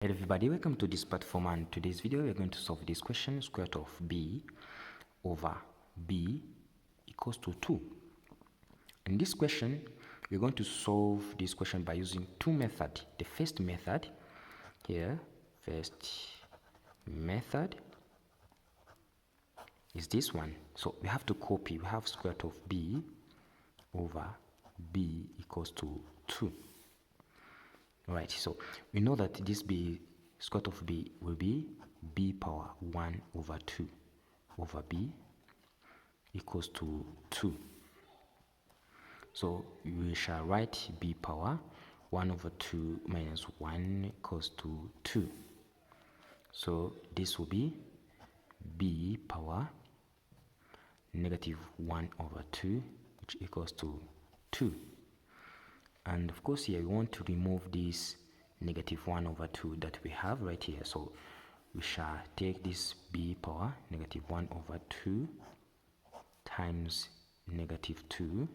Hello everybody, welcome to this platform, and today's video we're going to solve this question: square root of b over b equals to 2. In this question, we're going to solve this question by using two methods. The first method here, is this one. So we have to copy. We have square root of b over b equals to 2. Alright, so we know that this b, square root of b, will be b power 1 over 2 over b equals to 2. So we shall write b power 1 over 2 minus 1 equals to 2. So this will be b power negative 1 over 2, which equals to 2. And of course here we want to remove this negative 1 over 2 that we have right here. So we shall take this b power negative 1 over 2 times negative 2.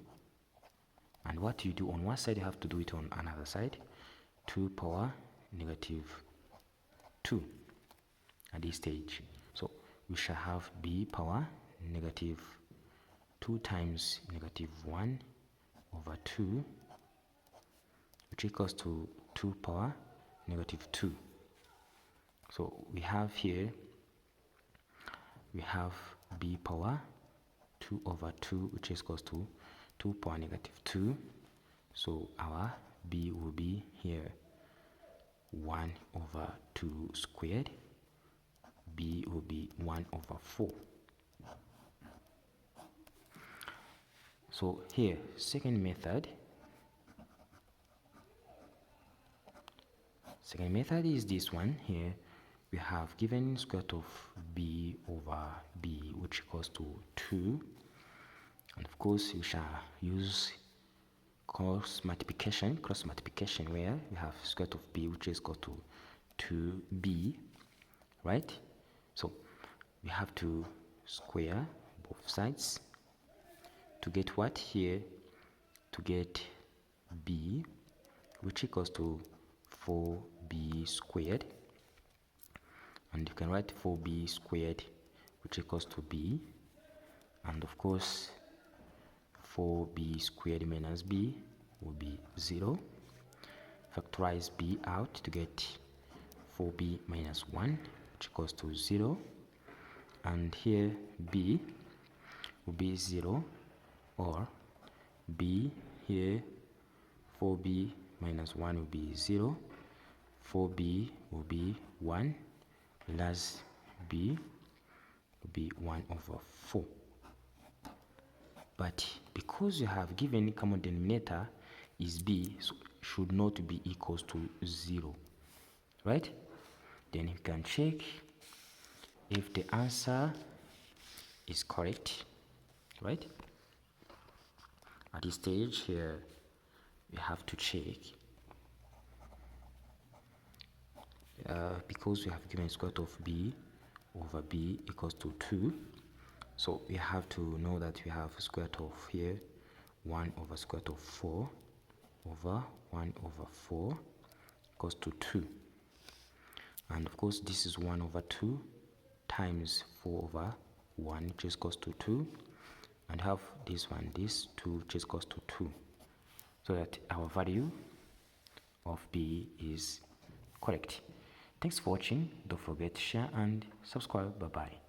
And what you do on one side, you have to do it on another side. 2 power negative 2 at this stage. So we shall have b power negative 2 times negative 1 over 2, which equals to 2 power negative 2. So we have here, we have b power 2 over 2, which is equals to 2 power negative 2. So our b will be here 1 over 2 squared. B will be 1 over 4. So here, second method is this one. Here we have given square root of b over b, which equals to 2, and of course we shall use cross multiplication where we have square root of b, which is equal to 2b, right? So we have to square both sides to get what here? To get b, which equals to 4b squared, and you can write 4b squared, which equals to b, and of course 4b squared minus b will be 0. Factorize b out to get 4b minus 1, which equals to 0, and here b will be 0, or b here 4b minus 1 will be 0, 4b will be 1, plus b will be 1 over 4. But because you have given common denominator is b, so should not be equals to 0, right? Then you can check if the answer is correct, right? At this stage here, we have to check because we have given square root of b over b equals to 2. So we have to know that we have square root of here 1 over square root of 4 over 1 over 4 equals to 2. And of course this is 1 over 2 times 4 over 1, which is equals to 2. And have this one, this 2, which is equals to 2. So that our value of b is correct. Thanks for watching. Don't forget to share and subscribe. Bye bye.